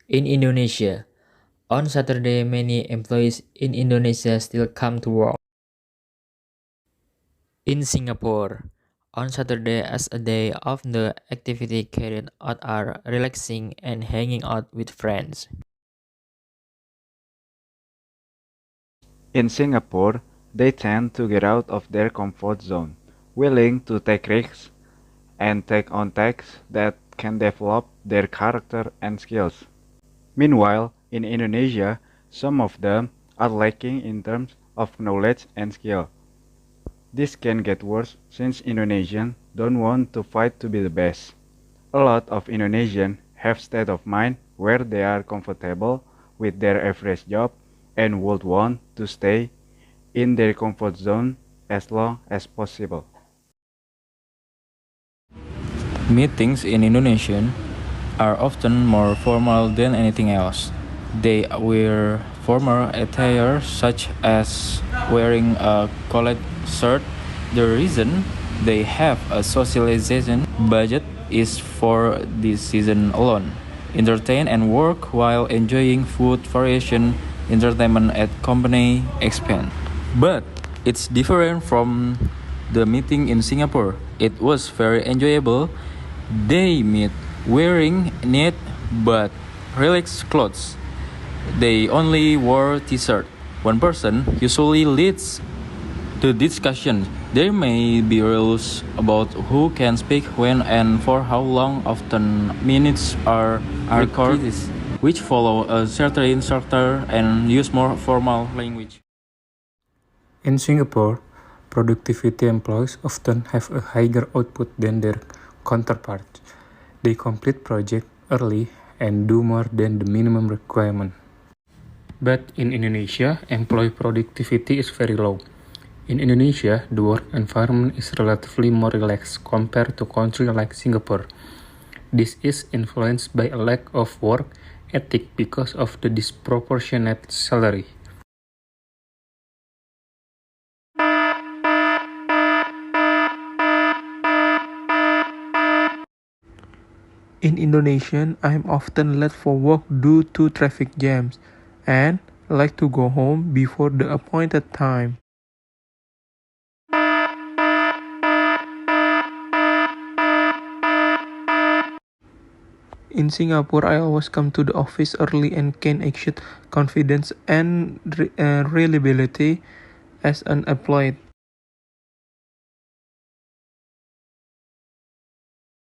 In Indonesia, on Saturday many employees in Indonesia still come to work. In Singapore, on Saturday as a day of the activity carried out are relaxing and hanging out with friends. In Singapore, they tend to get out of their comfort zone, willing to take risks and take on tasks that can develop their character and skills. Meanwhile, in Indonesia, some of them are lacking in terms of knowledge and skill. This can get worse since Indonesians don't want to fight to be the best. A lot of Indonesians have state of mind where they are comfortable with their average job and would want to stay in their comfort zone as long as possible. Meetings in Indonesia are often more formal than anything else. They wear formal attire such as wearing a collared shirt. The reason they have a socialization budget is for this season alone. Entertain and work while enjoying food variation entertainment at company expense. But it's different from the meeting in Singapore. It was very enjoyable. They meet wearing neat but relaxed clothes. They only wore t-shirt. One person usually leads the discussion. There may be rules about who can speak when and for how long. Often minutes are recorded, which follow a certain structure and use more formal language. In Singapore, productivity employees often have a higher output than their counterparts. They complete projects early and do more than the minimum requirement. But in Indonesia, employee productivity is very low. In Indonesia, the work environment is relatively more relaxed compared to countries like Singapore. This is influenced by a lack of work ethic because of the disproportionate salary. In Indonesia, I'm often late for work due to traffic jams and like to go home before the appointed time. In Singapore, I always come to the office early and can exude confidence and reliability as an employee.